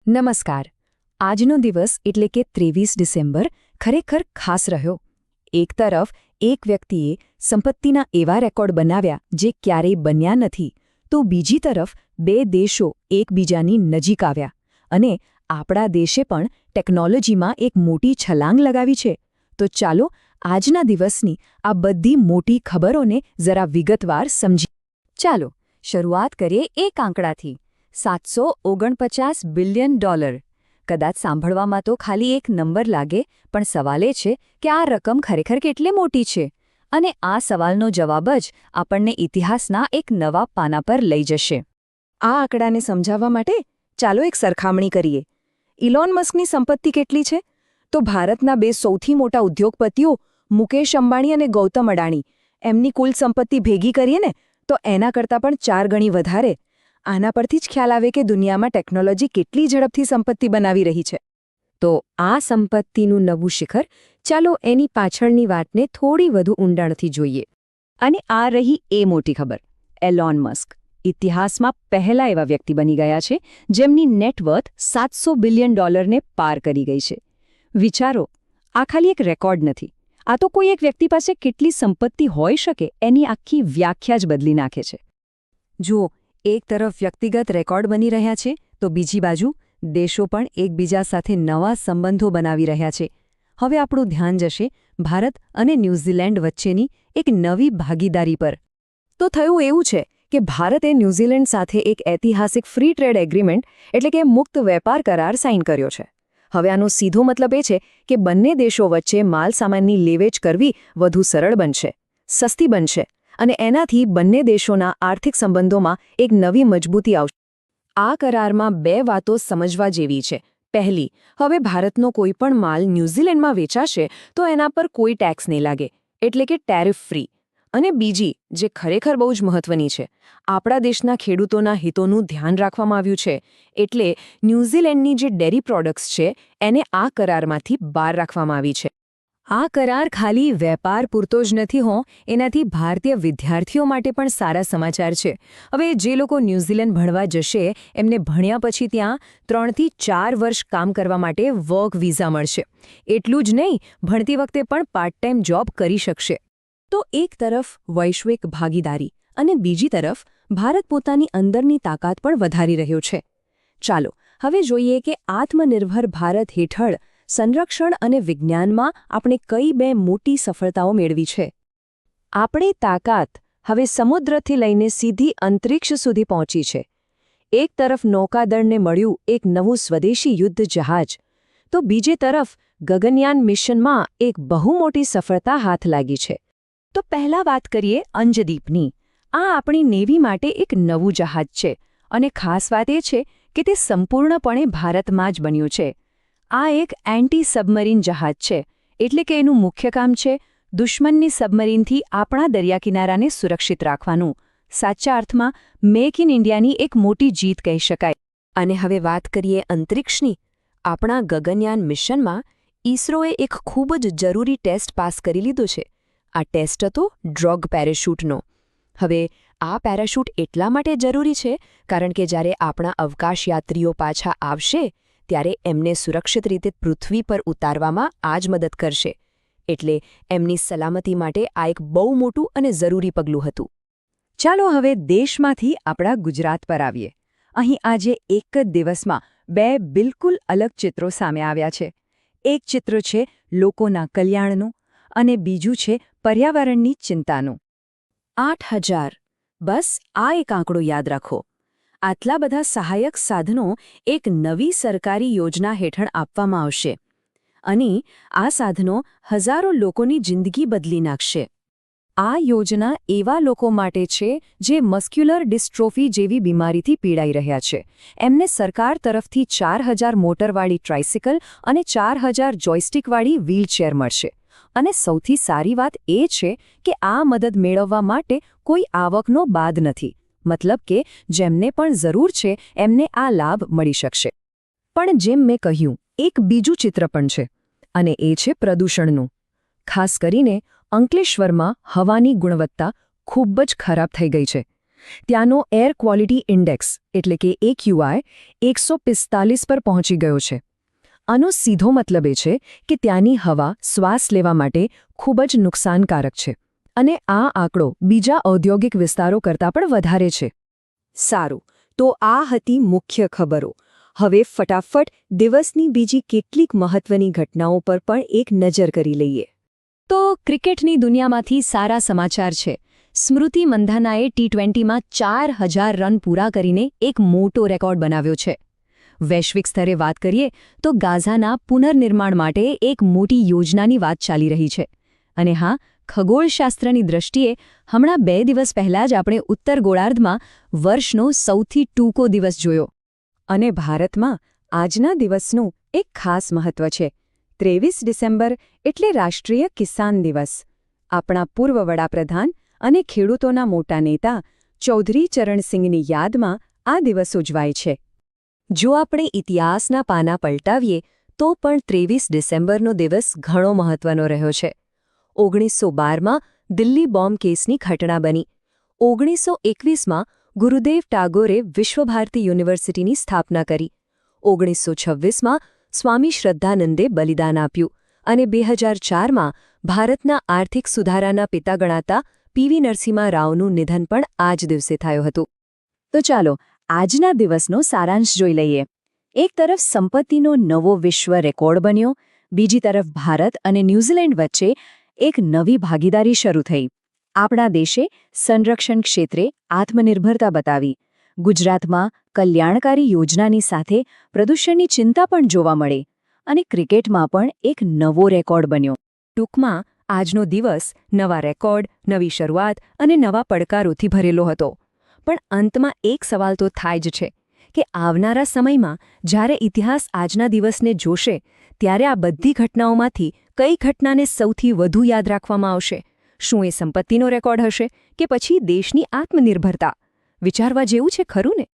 નમસ્કાર. આજનો દિવસ એટલે કે 23 ડિસેમ્બર ખરેખર ખાસ રહ્યો. એક તરફ એક વ્યક્તિએ સંપત્તિના એવા રેકોર્ડ બનાવ્યા જે ક્યારેય બન્યા નથી, તો બીજી તરફ બે દેશો એકબીજાની નજીક આવ્યા અને આપણા દેશે પણ ટેકનોલોજીમાં એક મોટી છલાંગ લગાવી છે. તો ચાલો આજના દિવસની આ બધી મોટી ખબરોને જરા વિગતવાર સમજીએ. ચાલો શરૂઆત કરીએ એક આંકડાથી. $749 બિલિયન. કદાચ સાંભળવામાં તો ખાલી એક નંબર લાગે, પણ સવાલ એ છે કે આ રકમ ખરેખર કેટલી મોટી છે. અને આ સવાલનો જવાબ જ આપણને ઇતિહાસના એક નવા પાના પર લઈ જશે. આ આંકડાને સમજાવવા માટે ચાલો એક સરખામણી કરીએ. ઇલોન મસ્કની સંપત્તિ કેટલી છે? તો ભારતના બે સૌથી મોટા ઉદ્યોગપતિઓ મુકેશ અંબાણી અને ગૌતમ અડાણી, એમની કુલ સંપત્તિ ભેગી કરીએ ને તો એના કરતાં પણ 4 ગણી વધારે. આના પરથી જ ખ્યાલ આવે કે દુનિયામાં ટેકનોલોજી કેટલી ઝડપથી સંપત્તિ બનાવી રહી છે. તો આ સંપત્તિનું નવું શિખર, ચાલો એની પાછળની વાતને થોડી વધુ ઊંડાણથી જોઈએ. અને આ રહી એ મોટી ખબર. એલોન મસ્ક ઇતિહાસમાં પહેલા એવા વ્યક્તિ બની ગયા છે જેમની નેટવર્થ $700 બિલિયન પાર કરી ગઈ છે. વિચારો, આ ખાલી એક રેકોર્ડ નથી. આ તો કોઈ એક વ્યક્તિ પાસે કેટલી સંપત્તિ હોઈ શકે એની આખી વ્યાખ્યા જ બદલી નાખે છે. જુઓ, એક તરફ વ્યક્તિગત રેકોર્ડ બની રહ્યા છે, તો બીજી બાજુ દેશો પણ એકબીજા સાથે નવા સંબંધો બનાવી રહ્યા છે. હવે આપણું ધ્યાન જશે ભારત અને ન્યૂઝીલેન્ડ વચ્ચેની એક નવી ભાગીદારી પર. તો થયું એવું છે કે ભારતે ન્યૂઝીલેન્ડ સાથે એક ઐતિહાસિક ફ્રી ટ્રેડ એગ્રીમેન્ટ એટલે કે મુક્ત વેપાર કરાર સાઇન કર્યો છે. હવે આનો સીધો મતલબ એ છે કે બંને દેશો વચ્ચે માલસામાનની લેવેચ કરવી વધુ સરળ બનશે, સસ્તી બનશે અને એનાથી બંને દેશોના આર્થિક સંબંધોમાં એક નવી મજબૂતી આવશે. આ કરારમાં 2 વાતો સમજવા જેવી છે. પહેલી, હવે ભારતનો કોઈ પણ માલ ન્યૂઝીલેન્ડમાં વેચાશે તો એના પર કોઈ ટેક્સ નહીં લાગે, એટલે કે ટેરિફ ફ્રી. અને બીજી, જે ખરેખર બહુ જ મહત્વની છે, આપણા દેશના ખેડૂતોના હિતોનું ધ્યાન રાખવામાં આવ્યું છે. એટલે ન્યૂઝીલેન્ડની જે ડેરી પ્રોડક્ટ્સ છે એને આ કરારમાંથી બહાર રાખવામાં આવી છે. આ કરાર ખાલી વેપાર પૂરતો જ નથી હો, એનાથી ભારતીય વિદ્યાર્થીઓ માટે પણ સારા સમાચાર છે. હવે જે લોકો ન્યૂઝીલેન્ડ ભણવા જશે એમને ભણ્યા પછી ત્યાં 3 થી 4 વર્ષ કામ કરવા માટે વર્ક વિઝા મળશે. એટલું જ નહીં, ભણતી વખતે પણ પાર્ટ ટાઈમ જોબ કરી શકશે. તો એક તરફ વૈશ્વિક ભાગીદારી અને બીજી તરફ ભારત પોતાની અંદરની તાકાત પણ વધારી રહ્યો છે. ચાલો હવે જોઈએ કે આત્મનિર્ભર ભારત હેઠળ સંરક્ષણ અને વિજ્ઞાનમાં આપણે કઈ 2 મોટી સફળતાઓ મેળવી છે. આપણી તાકાત હવે સમુદ્રથી લઈને સીધી અંતરિક્ષ સુધી પહોંચી છે. એક તરફ નૌકાદળને મળ્યું એક નવું સ્વદેશી યુદ્ધ જહાજ, તો બીજી તરફ ગગનયાન મિશનમાં એક બહુ મોટી સફળતા હાથ લાગી છે. તો પહેલા વાત કરીએ અંજદીપની. આ આપણી નેવી માટે એક નવું જહાજ છે અને ખાસ વાત એ છે કે તે સંપૂર્ણપણે ભારતમાં જ બન્યું છે. આ એક એન્ટી સબમરીન જહાજ છે, એટલે કે એનું મુખ્ય કામ છે દુશ્મનની સબમરીનથી આપણા દરિયાકિનારાને સુરક્ષિત રાખવાનું. સાચા અર્થમાં મેક ઇન ઇન્ડિયાની એક મોટી જીત કહી શકાય. અને હવે વાત કરીએ અંતરિક્ષની. આપણા ગગનયાન મિશનમાં ઇસરોએ એક ખૂબ જ જરૂરી ટેસ્ટ પાસ કરી લીધો છે. આ ટેસ્ટ હતો ડ્રોગ પેરાશૂટનો. હવે આ પેરાશૂટ એટલા માટે જરૂરી છે કારણ કે જ્યારે આપણા અવકાશયાત્રીઓ પાછા આવશે ત્યારે એમને સુરક્ષિત રીતે પૃથ્વી પર ઉતારવામાં આ જ મદદ કરશે. એટલે એમની સલામતી માટે આ એક બહુ મોટું અને જરૂરી પગલું હતું. ચાલો હવે દેશમાંથી આપણા ગુજરાત પર આવીએ. અહીં આજે એક જ દિવસમાં 2 બિલકુલ અલગ ચિત્રો સામે આવ્યા છે. એક ચિત્ર છે લોકોના કલ્યાણનું અને બીજું છે પર્યાવરણની ચિંતાનું. 8,000. બસ આ એક આંકડો યાદ રાખો. આટલા બધા સહાયક સાધનો એક નવી સરકારી યોજના હેઠળ આપવામાં આવશે. અને આ સાધનો હજારો લોકોની જિંદગી બદલી નાખશે. આ યોજના એવા લોકો માટે છે જે મસ્ક્યુલર ડિસ્ટ્રોફી જેવી બીમારીથી પીડાઈ રહ્યા છે. એમને સરકાર તરફથી 4,000 મોટરવાળી ટ્રાઇસિકલ અને 4,000 જોયસ્ટિકવાળી વ્હીલચેર મળશે. અને સૌથી સારી વાત એ છે કે આ મદદ મેળવવા માટે કોઈ આવકનો બાદ નથી. મતલબ કે જેમને પણ જરૂર છે એમને આ લાભ મળી શકશે. પણ જેમ મેં કહ્યું, એક બીજું ચિત્ર પણ છે અને એ છે પ્રદૂષણનું. ખાસ કરીને અંકલેશ્વરમાં હવાની ગુણવત્તા ખૂબ જ ખરાબ થઈ ગઈ છે. ત્યાંનો એર ક્વોલિટી ઇન્ડેક્સ એટલે કે AQI 145 પર પહોંચી ગયો છે. આનો સીધો મતલબ એ છે કે ત્યાંની હવા શ્વાસ લેવા માટે ખૂબ જ નુકસાનકારક છે અને આ આંકડો બીજા ઔદ્યોગિક વિસ્તારો કરતાં પણ વધારે છે. સારું, તો આ હતી મુખ્ય ખબરો. હવે ફટાફટ દિવસની બીજી કેટલીક મહત્વની ઘટનાઓ પર પણ એક નજર કરી લઈએ. તો ક્રિકેટની દુનિયામાંથી સારા સમાચાર છે. સ્મૃતિ મંધાનાએ T20માં 4000 રન પૂરા કરીને એક મોટો રેકોર્ડ બનાવ્યો છે. વૈશ્વિક સ્તરે વાત કરીએ તો ગાઝાના પુનર્નિર્માણ માટે એક મોટી યોજનાની વાત ચાલી રહી છે. અને હા, ખગોળશાસ્ત્રની દૃષ્ટિએ હમણાં 2 દિવસ પહેલાં જ આપણે ઉત્તર ગોળાર્ધમાં વર્ષનો સૌથી ટૂંકો દિવસ જોયો. અને ભારતમાં આજના દિવસનું એક ખાસ મહત્વ છે. 23 ડિસેમ્બર એટલે રાષ્ટ્રીય કિસાન દિવસ. આપણા પૂર્વ વડાપ્રધાન અને ખેડૂતોના મોટા નેતા ચૌધરી ચરણસિંહની યાદમાં આ દિવસ ઉજવાય છે. જો આપણે ઇતિહાસના પાના પલટાવીએ તો પણ 23 ડિસેમ્બરનો દિવસ ઘણો મહત્વનો રહ્યો છે. 1912માં દિલ્હી બોમ્બ કેસની ઘટના બની. 1921માં ગુરુદેવ ટાગોરે વિશ્વભારતી યુનિવર્સિટીની સ્થાપના કરી. 1926માં સ્વામી શ્રદ્ધાનંદે બલિદાન આપ્યું અને 2004માં ભારતના આર્થિક સુધારાના પિતા ગણાતા PV નરસિમ્હા રાવનું નિધન પણ આ જ દિવસે થયું હતું. તો ચાલો આજના દિવસનો સારાંશ જોઈ લઈએ. એક તરફ સંપત્તિનો નવો વિશ્વ રેકોર્ડ બન્યો, બીજી તરફ ભારત અને ન્યૂઝીલેન્ડ વચ્ચે એક નવી ભાગીદારી શરૂ થઈ. આપણા દેશે સંરક્ષણ ક્ષેત્રે આત્મનિર્ભરતા બતાવી. ગુજરાતમાં કલ્યાણકારી યોજનાની સાથે પ્રદૂષણની ચિંતા પણ જોવા મળે અને ક્રિકેટમાં પણ એક નવો રેકોર્ડ બન્યો. ટૂંકમાં આજનો દિવસ નવા રેકોર્ડ, નવી શરૂઆત અને નવા પડકારોથી ભરેલો હતો. પણ અંતમાં એક સવાલ તો થાય જ છે કે આવનારા સમયમાં જ્યારે ઇતિહાસ આજના દિવસને જોશે ત્યારે આ બધી ઘટનાઓમાંથી કઈ ઘટનાને સૌથી વધુ યાદ રાખવામાં આવશે? શું એ સંપત્તિનો રેકોર્ડ હશે કે પછી દેશની આત્મનિર્ભરતા? વિચારવા જેવું છે ખરું ને?